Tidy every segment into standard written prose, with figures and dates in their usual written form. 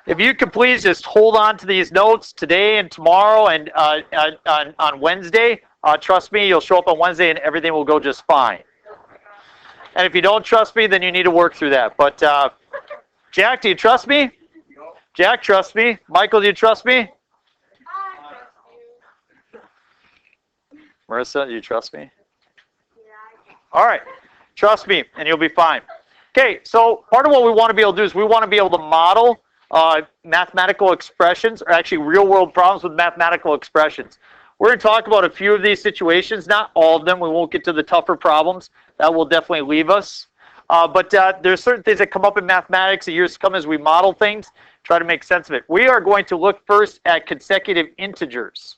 If you could please just hold on to these notes today and tomorrow and on Wednesday, trust me, you'll show up on Wednesday and everything will go just fine. And if you don't trust me, then you need to work through that. But Jack, do you trust me? Jack, trust me. Michael, do you trust me? Marissa, do you trust me? All right. Trust me, and you'll be fine. Okay, so part of what we want to be able to do is we want to be able to model mathematical expressions, or actually real-world problems with mathematical expressions. We're going to talk about a few of these situations, not all of them. We won't get to the tougher problems. That will definitely leave us. But there's certain things that come up in mathematics that years to come as we model things, try to make sense of it. We are going to look first at consecutive integers.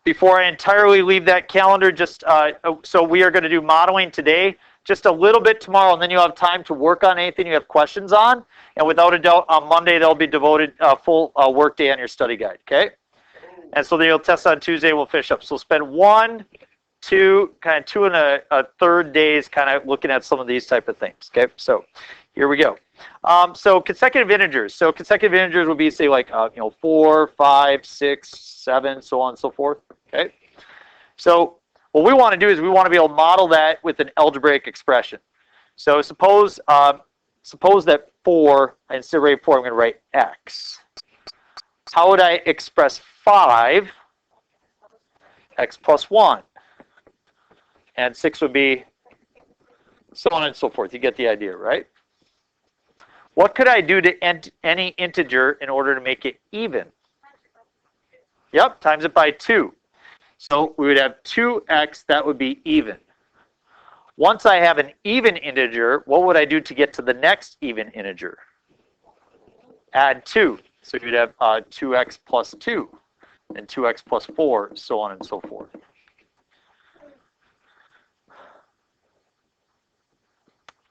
Before I entirely leave that calendar, just so we are going to do modeling today, just a little bit tomorrow, and then you'll have time to work on anything you have questions on. And without a doubt, on Monday, there'll be devoted full work day on your study guide, okay? And so then you'll test on Tuesday, we'll finish up. So spend 1, 2, kind of 2 and a third days kind of looking at some of these type of things, okay? So here we go. So consecutive integers. So consecutive integers would be, say, like, 4, 5, 6, 7, so on and so forth, okay? So what we want to do is we want to be able to model that with an algebraic expression. So suppose that 4, instead of writing 4, I'm going to write x. How would I express 5? X plus 1. And 6 would be so on and so forth. You get the idea, right? What could I do to any integer in order to make it even? Yep, times it by 2. So we would have 2x, that would be even. Once I have an even integer, what would I do to get to the next even integer? Add 2. So you'd have 2x plus 2, and 2x plus 4, so on and so forth.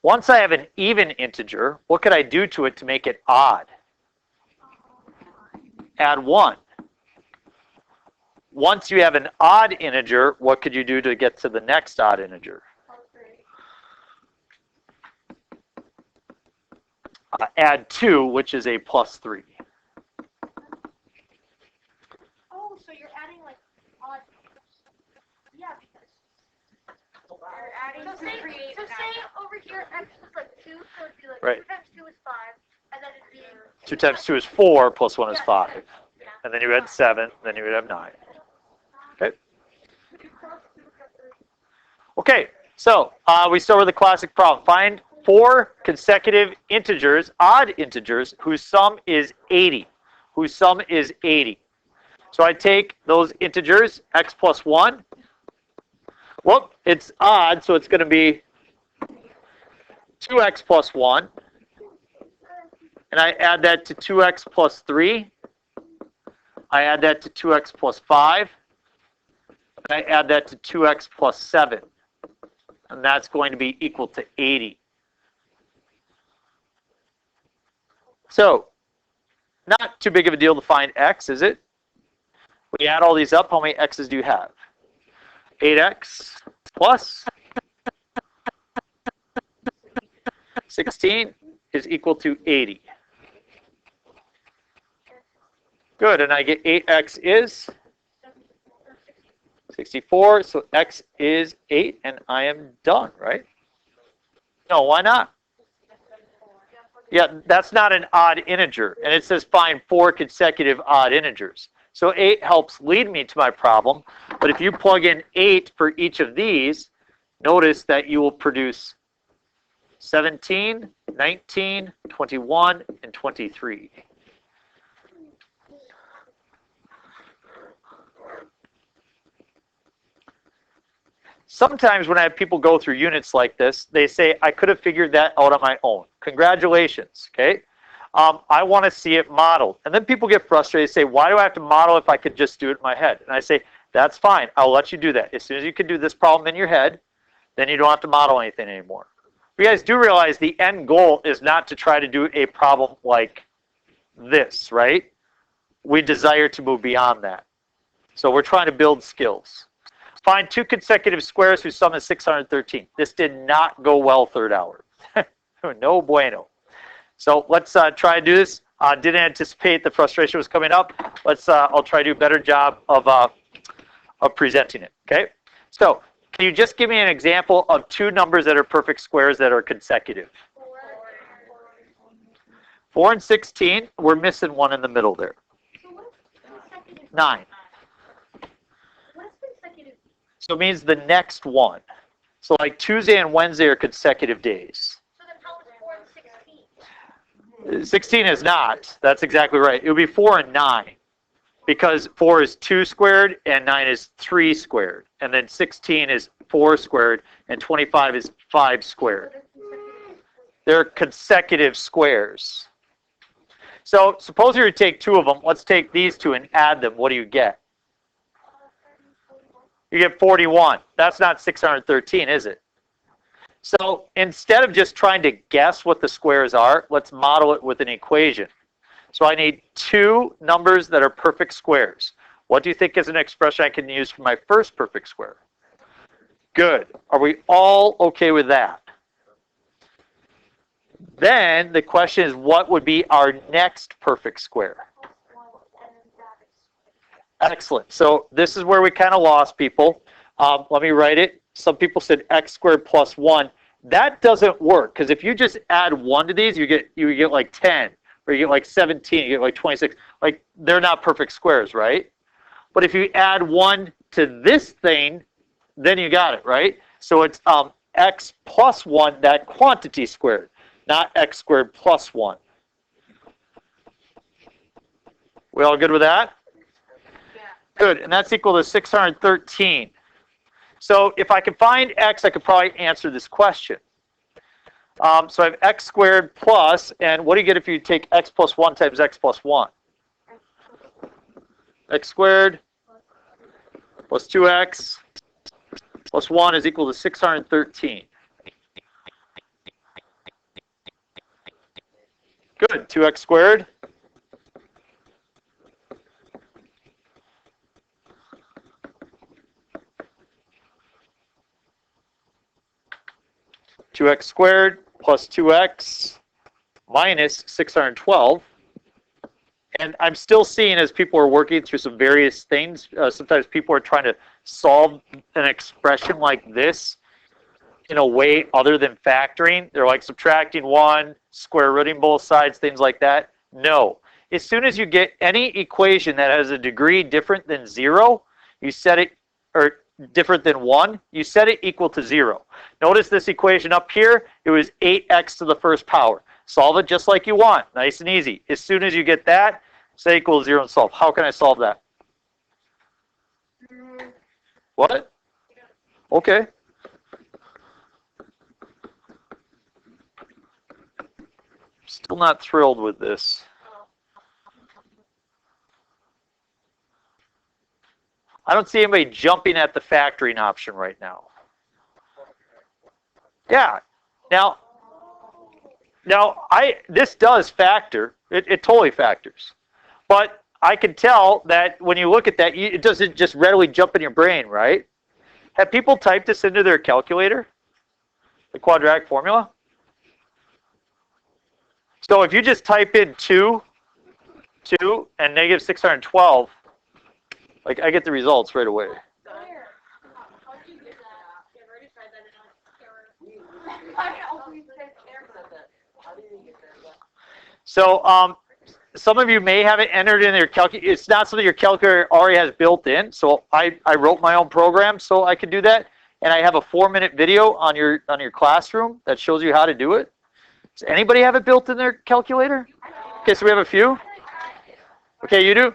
Once I have an even integer, what could I do to it to make it odd? Add 1. Once you have an odd integer, what could you do to get to the next odd integer? Add 2, which is a plus 3. Oh, so you're adding like odd. Yeah, because you're adding so say over here x is like 2, so it'd be like right. 2 times 2 is 5, and then it'd be 2 times 2 is 4, plus 1 is 5. Yeah. And then you add 7, then you would have 9. Okay. Okay, so we start with the classic problem. Find 4 consecutive integers, odd integers, whose sum is 80. Whose sum is 80. So I take those integers, x plus 1. Well, it's odd, so it's going to be 2x plus 1. And I add that to 2x plus 3. I add that to 2x plus 5. And I add that to 2x plus 7. And that's going to be equal to 80. So, not too big of a deal to find x, is it? When you add all these up, how many x's do you have? 8x plus 16 is equal to 80. Good, and I get 8x is 64, so x is 8, and I am done, right? No, why not? Yeah, that's not an odd integer, and it says find 4 consecutive odd integers. So 8 helps lead me to my problem, but if you plug in 8 for each of these, notice that you will produce 17, 19, 21, and 23. Sometimes when I have people go through units like this, they say, I could have figured that out on my own. Congratulations, okay? I want to see it modeled. And then people get frustrated and say, why do I have to model if I could just do it in my head? And I say, that's fine. I'll let you do that. As soon as you can do this problem in your head, then you don't have to model anything anymore. You guys do realize the end goal is not to try to do a problem like this, right? We desire to move beyond that. So we're trying to build skills. Find 2 consecutive squares whose sum is 613. This did not go well third hour. No bueno. So let's try to do this. Didn't anticipate the frustration was coming up. I'll try to do a better job of presenting it. Okay. So can you just give me an example of two numbers that are perfect squares that are consecutive? 4 and 16. We're missing one in the middle there. 9. What is consecutive? So it means the next one. So like Tuesday and Wednesday are consecutive days. So then how is 4 and 16? 16 is not. That's exactly right. It would be 4 and 9. Because 4 is 2 squared and 9 is 3 squared. And then 16 is 4 squared and 25 is 5 squared. They're consecutive squares. So suppose you were to take two of them. Let's take these two and add them. What do you get? You get 41. That's not 613, is it? So instead of just trying to guess what the squares are, let's model it with an equation. So I need two numbers that are perfect squares. What do you think is an expression I can use for my first perfect square? Good. Are we all okay with that? Then the question is, what would be our next perfect square? Excellent. So this is where we kind of lost people. Let me write it. Some people said x squared plus 1. That doesn't work, because if you just add 1 to these, you get like 10, or you get like 17, you get like 26. Like, they're not perfect squares, right? But if you add 1 to this thing, then you got it, right? So it's x plus 1, that quantity squared, not x squared plus 1. We all good with that? Good, and that's equal to 613. So if I can find x, I could probably answer this question. So I have x squared plus, and what do you get if you take x plus 1 times x plus 1? X squared plus 2x plus 1 is equal to 613. Good, 2x squared. X squared plus 2x minus 612. And I'm still seeing, as people are working through some various things, sometimes people are trying to solve an expression like this in a way other than factoring. They're like subtracting 1, square rooting both sides, things like that. No. As soon as you get any equation that has a degree different than 0, you set it, or different than 1, you set it equal to 0. Notice this equation up here, it was 8x to the first power. Solve it just like you want, nice and easy. As soon as you get that, set equal to 0 and solve. How can I solve that? What? Okay. Still not thrilled with this. I don't see anybody jumping at the factoring option right now. Yeah. Now this does factor. It totally factors. But I can tell that when you look at that, it doesn't just readily jump in your brain, right? Have people typed this into their calculator? The quadratic formula? So if you just type in 2 and negative 612, like, I get the results right away. So some of you may have it entered in your calculator. It's not something your calculator already has built in. So I wrote my own program so I could do that. And I have a 4-minute video on your classroom that shows you how to do it. Does anybody have it built in their calculator? Okay, so we have a few. Okay, you do?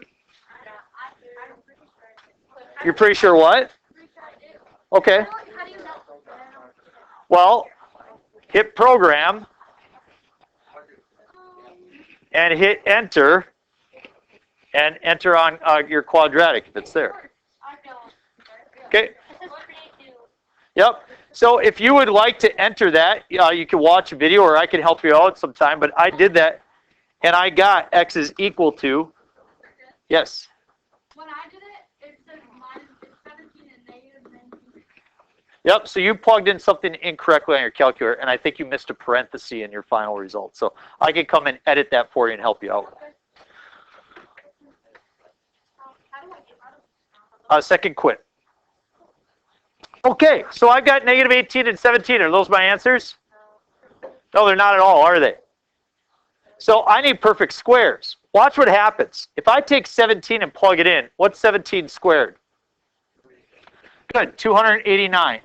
You're pretty sure what? Okay. Well, hit program and hit enter and enter on your quadratic if it's there. Okay. Yep. So if you would like to enter that, you can watch a video or I can help you out sometime, but I did that and I got x is equal to, yes. When I did it, it said minus 17 and negative 19. Yep, so you plugged in something incorrectly on your calculator, and I think you missed a parenthesis in your final result. So I can come and edit that for you and help you out. Second quit. Okay, so I've got negative 18 and 17. Are those my answers? No, they're not at all, are they? So I need perfect squares. Watch what happens. If I take 17 and plug it in, what's 17 squared? Good, 289.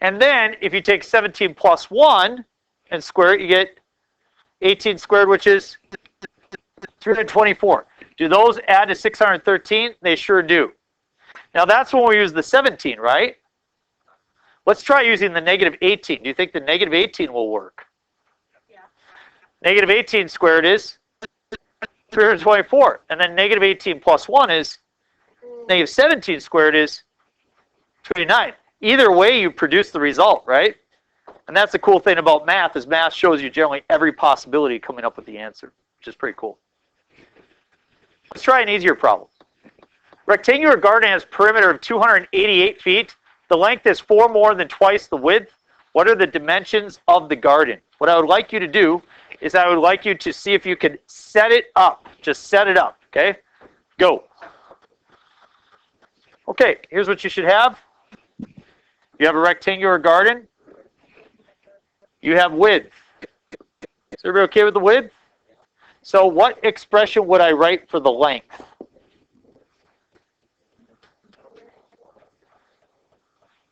And then if you take 17 plus 1 and square it, you get 18 squared, which is 324. Do those add to 613? They sure do. Now that's when we use the 17, right? Let's try using the negative 18. Do you think the negative 18 will work? Yeah. Negative 18 squared is 324. And then negative 18 plus 1 is negative 17 squared is 29. Either way, you produce the result, right? And that's the cool thing about math, is math shows you generally every possibility coming up with the answer, which is pretty cool. Let's try an easier problem. Rectangular garden has perimeter of 288 feet. The length is 4 more than twice the width. What are the dimensions of the garden? What I would like you to do is I would like you to see if you can set it up. Just set it up, okay? Go. Okay, here's what you should have. You have a rectangular garden. You have width. Is everybody okay with the width? So what expression would I write for the length?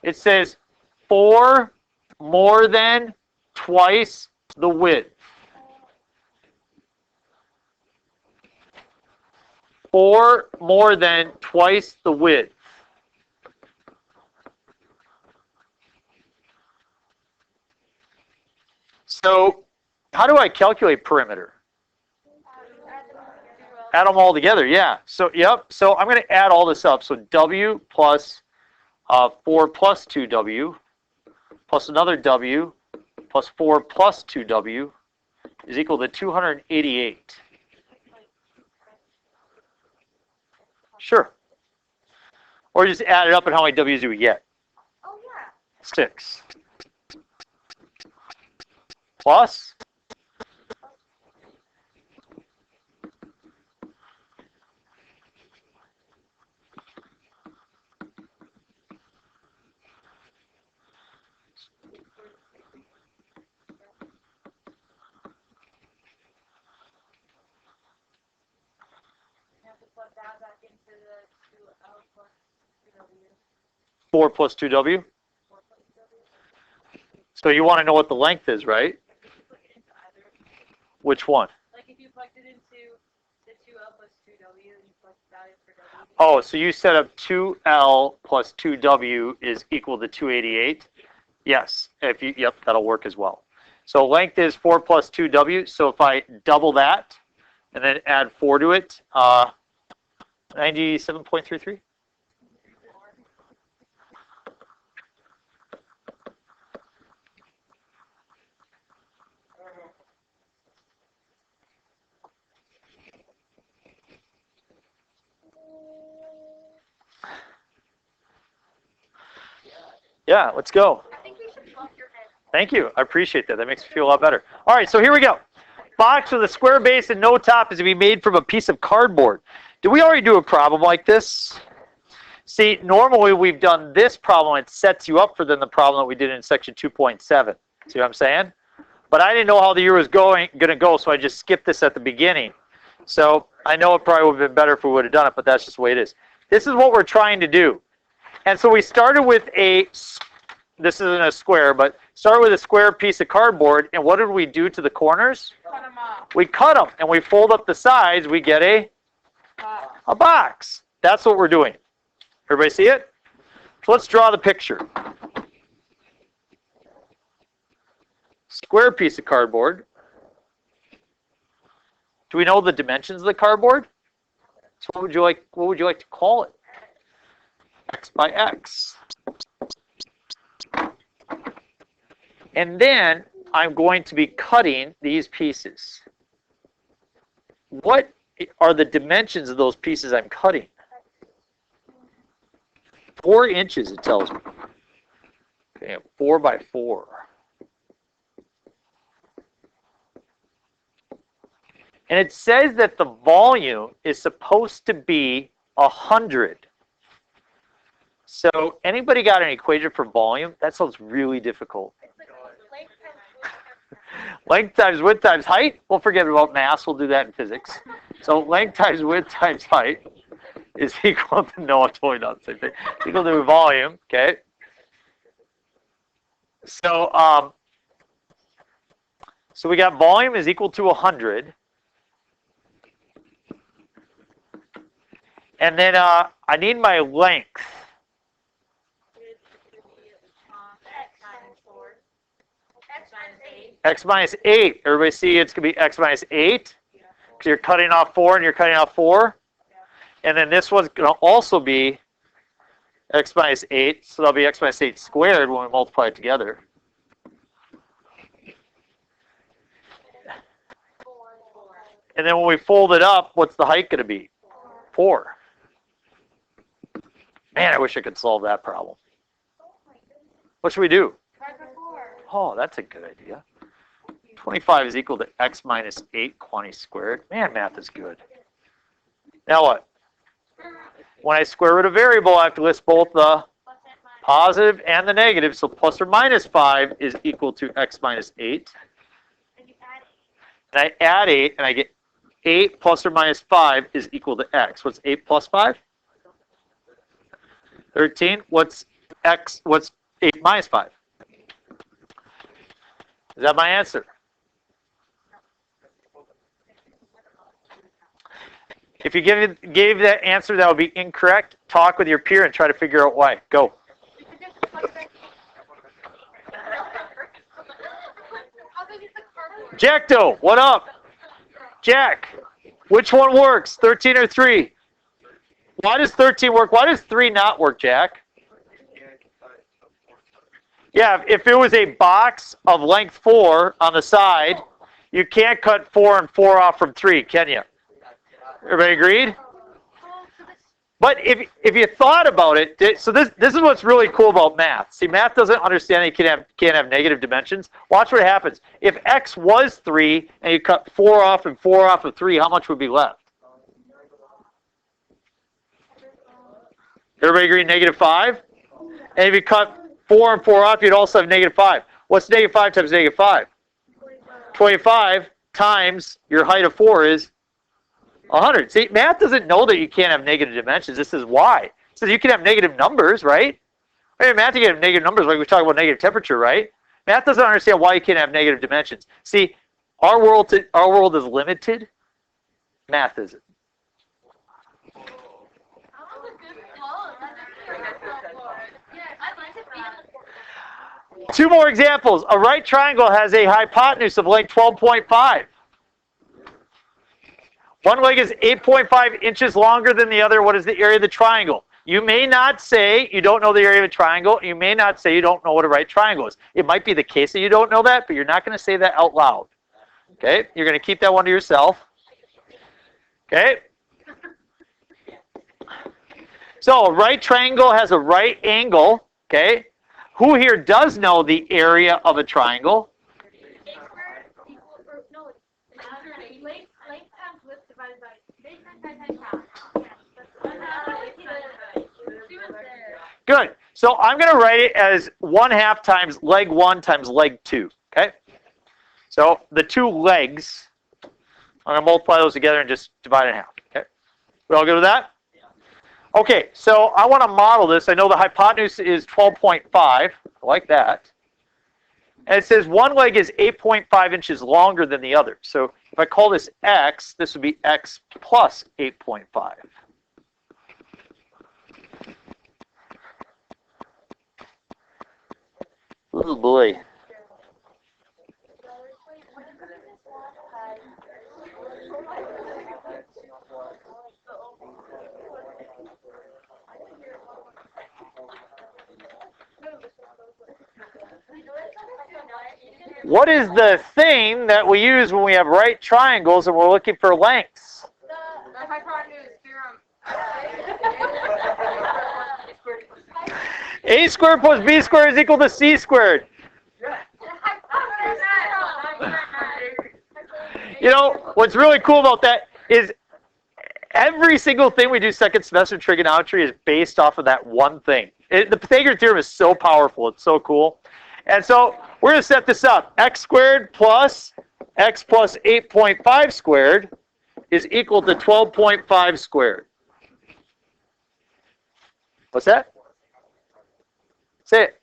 It says 4 more than twice the width. 4 more than twice the width. So how do I calculate perimeter? Add them all together, yeah. So, yep. So I'm going to add all this up. So W plus 4 plus 2W plus another W plus 4 plus 2W is equal to 288. Sure. Or just add it up and how many W's do we get? Oh, yeah. 6. Plus? Have to plug that back into the 2L plus 2W. 4 plus 2W? 4 plus 2W. So you want to know what the length is, right? If you plug it into either. Which one? Like if you plugged it into the 2L plus 2W, and you plugged that in for W. Oh, so you set up 2L plus 2W is equal to 288? Yes. If you, yep, that'll work as well. So length is 4 plus 2W. So if I double that and then add 4 to it, 97.33? Yeah, let's go. I think you should bump your head. Thank you. I appreciate that. That makes me feel a lot better. All right, so here we go. Box with a square base and no top is to be made from a piece of cardboard. Did we already do a problem like this? See, normally we've done this problem. It sets you up for then the problem that we did in section 2.7. See what I'm saying? But I didn't know how the year was going to go, so I just skipped this at the beginning. So I know it probably would have been better if we would have done it, but that's just the way it is. This is what we're trying to do. And so we started with this isn't a square, but started with a square piece of cardboard, and what did we do to the corners? Cut them off. We cut them, and we fold up the sides, we get a box. That's what we're doing. Everybody see it? So let's draw the picture. Square piece of cardboard. Do we know the dimensions of the cardboard? So what would you like to call it? X by X. And then I'm going to be cutting these pieces. What are the dimensions of those pieces I'm cutting? 4 inches, it tells me. Okay, 4 by 4. And it says that the volume is supposed to be 100. So anybody got an equation for volume? That sounds really difficult. Length times width times height. We'll forget about mass. We'll do that in physics. So length times width times height is equal to, no, it's totally not the same thing. It's equal to volume, okay? So, so we got volume is equal to 100. And then I need my length. X minus 8. Everybody see it's going to be x minus 8? Because you're cutting off 4 and you're cutting off 4. And then this one's going to also be x minus 8. So that'll be x minus 8 squared when we multiply it together. And then when we fold it up, what's the height going to be? 4. Man, I wish I could solve that problem. What should we do? Oh, that's a good idea. 25 is equal to x minus 8 quantity squared. Man, math is good. Now what? When I square root a variable, I have to list both the positive and the negative. So plus or minus 5 is equal to x minus 8. And I add 8, and I get 8 plus or minus 5 is equal to x. What's 8 plus 5? 13. What's x? What's 8 minus 5? Is that my answer? If you gave that answer that would be incorrect, talk with your peer and try to figure out why. Go. Jackdo, what up? Jack, which one works, 13 or 3? Why does 13 work? Why does 3 not work, Jack? Yeah, if it was a box of length 4 on the side, you can't cut 4 and 4 off from 3, can you? Everybody agreed? But if you thought about it, so this is what's really cool about math. See, math doesn't understand that you can't have negative dimensions. Watch what happens. If x was 3 and you cut 4 off and 4 off of 3, how much would be left? Everybody agree negative 5? And if you cut 4 and 4 off, you'd also have negative 5. What's negative 5 times negative 5? 25 times your height of 4 is 100. See, math doesn't know that you can't have negative dimensions. This is why. It says you can have negative numbers, right? I mean, math, you can have negative numbers, like we talk about negative temperature, right? Math doesn't understand why you can't have negative dimensions. See, our world is limited. Math isn't. Two more examples. A right triangle has a hypotenuse of length 12.5. One leg is 8.5 inches longer than the other. What is the area of the triangle? You may not say you don't know the area of a triangle. You may not say you don't know what a right triangle is. It might be the case that you don't know that, but you're not going to say that out loud. Okay? You're going to keep that one to yourself. Okay? So a right triangle has a right angle. Okay? Who here does know the area of a triangle? Good. So I'm going to write it as 1/2 times leg 1 times leg 2. Okay? So the two legs, I'm going to multiply those together and just divide it in half. Okay? We all good with that? Okay, so I want to model this. I know the hypotenuse is 12.5. I like that. And it says one leg is 8.5 inches longer than the other. So if I call this x, this would be x plus 8.5. Oh boy. What is the thing that we use when we have right triangles and we're looking for lengths? The hypotenuse theorem. A squared plus B squared is equal to C squared. You know, what's really cool about that is every single thing we do second semester trigonometry is based off of that one thing. The Pythagorean theorem is so powerful. It's so cool. And so we're going to set this up. X squared plus x plus 8.5 squared is equal to 12.5 squared. What's that? Say it.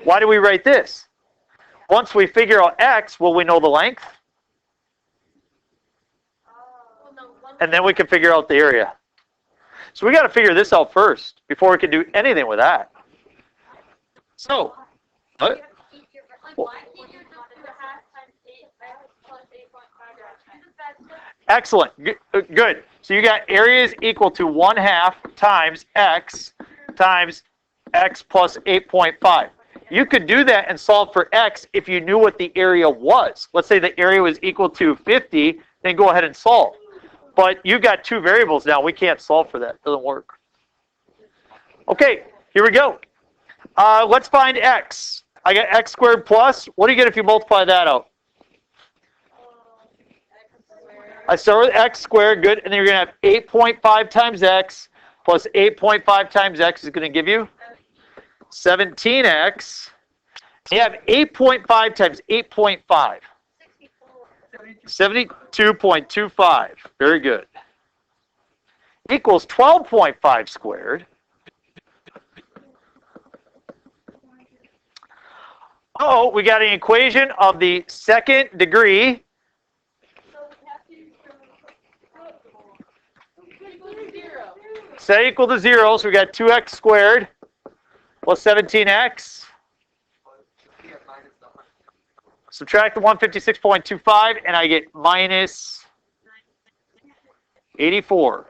Why do we write this? Once we figure out x, will we know the length? And then we can figure out the area. So we got to figure this out first before we can do anything with that. So, what? Excellent. Good. So you got area is equal to 1/2 times x plus 8.5. You could do that and solve for x if you knew what the area was. Let's say the area was equal to 50, then go ahead and solve. But you've got two variables now. We can't solve for that. It doesn't work. Okay, here we go. Let's find x. I got x squared plus. What do you get if you multiply that out? I start with x squared, good, and then you're going to have 8.5 times x plus 8.5 times x is going to give you 17x. You have 8.5 times 8.5. 72.25. Very good. Equals 12.5 squared. Oh, we got an equation of the second degree. Set equal to 0, so we got 2x squared plus 17x. Subtract the 156.25, and I get minus 84.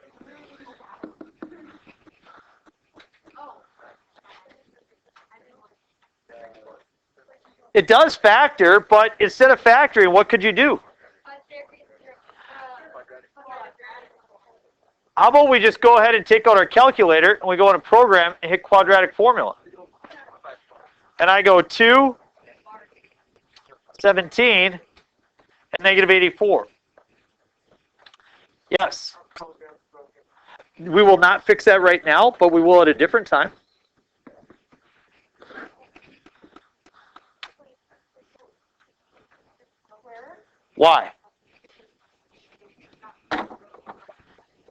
It does factor, but instead of factoring, what could you do? How about we just go ahead and take out our calculator, and we go in a program and hit quadratic formula. And I go 2, 17, and negative 84. Yes. We will not fix that right now, but we will at a different time. Why?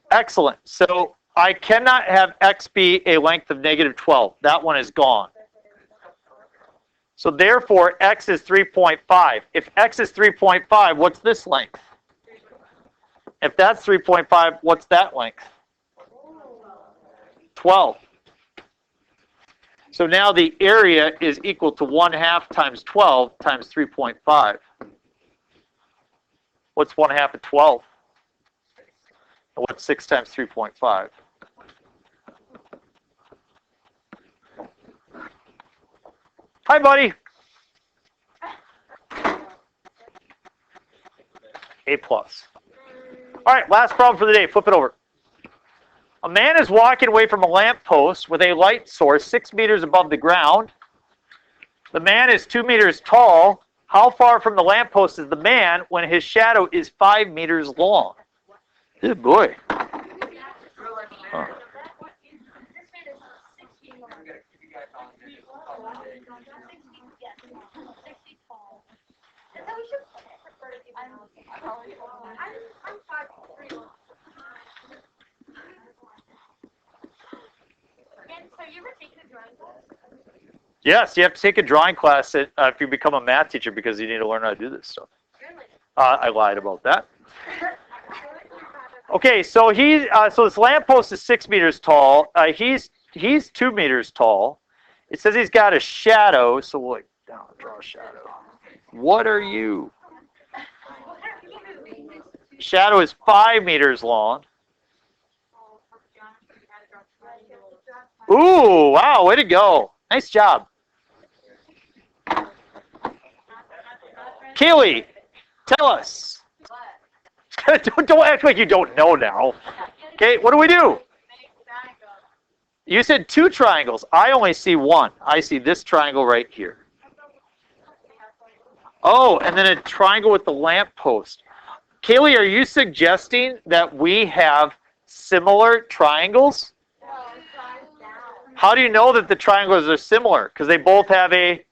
Excellent. So I cannot have x be a length of negative 12. That one is gone. So therefore, x is 3.5. If x is 3.5, what's this length? If that's 3.5, what's that length? 12. So now the area is equal to 1/2 times 12 times 3.5. What's 1/2 of 12? And what's 6 times 3.5? Hi, buddy. A+. All right, last problem for the day. Flip it over. A man is walking away from a lamppost with a light source 6 meters above the ground. The man is 2 meters tall. How far from the lamppost is the man when his shadow is 5 meters long? Good boy. Huh. Yes, you have to take a drawing class if you become a math teacher because you need to learn how to do this stuff. I lied about that. Okay, so so this lamppost is 6 meters tall. He's 2 meters tall. It says he's got a shadow, so we'll draw a shadow. What are you? Shadow is 5 meters long. Ooh, wow, way to go. Nice job. Keely, tell us. don't act like you don't know now. Okay, what do we do? You said 2 triangles. I only see 1. I see this triangle right here. Oh, and then a triangle with the lamppost. Kaylee, are you suggesting that we have similar triangles? How do you know that the triangles are similar? Because they both have a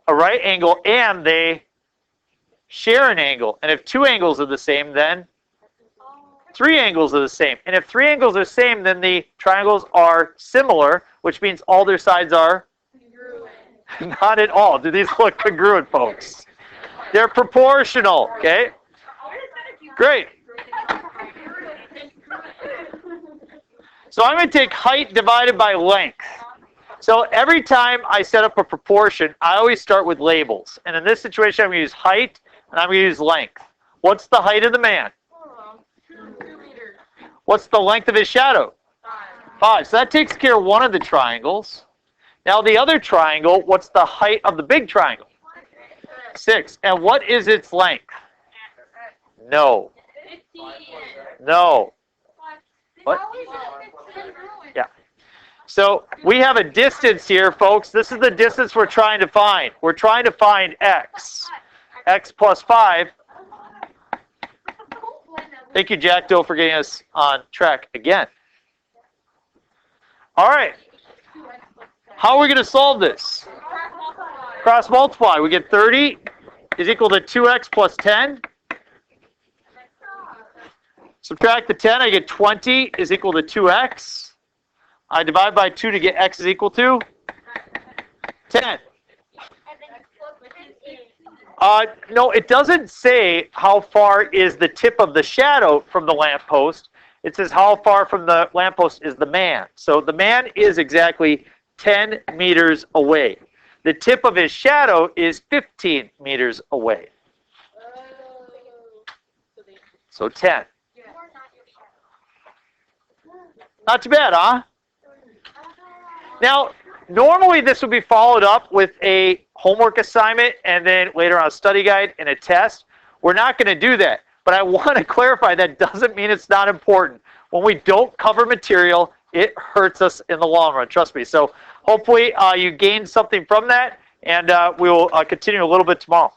right angle and they share an angle. And if 2 angles are the same, then 3 angles are the same. And if 3 angles are the same, then the triangles are similar, which means all their sides are not at all. Do these look congruent, folks? They're proportional, okay? Great. So I'm going to take height divided by length. So every time I set up a proportion, I always start with labels. And in this situation, I'm going to use height and I'm going to use length. What's the height of the man? 2 meters. What's the length of his shadow? 5. So that takes care of one of the triangles. Now the other triangle, what's the height of the big triangle? 6. And what is its length? No. 15. No. What? Yeah. So we have a distance here, folks. This is the distance we're trying to find. We're trying to find x. X plus 5. Thank you, Jack Doe, for getting us on track again. All right. How are we going to solve this? Cross multiply. We get 30 is equal to 2x plus 10. Subtract the 10, I get 20 is equal to 2x. I divide by 2 to get x is equal to 10. No, it doesn't say how far is the tip of the shadow from the lamppost. It says how far from the lamppost is the man. So the man is exactly 10 meters away. The tip of his shadow is 15 meters away. So 10. Not too bad, huh? Now, normally this would be followed up with a homework assignment and then later on a study guide and a test. We're not going to do that. But I want to clarify that doesn't mean it's not important. When we don't cover material, it hurts us in the long run, trust me. So hopefully you gained something from that, and we will continue a little bit tomorrow.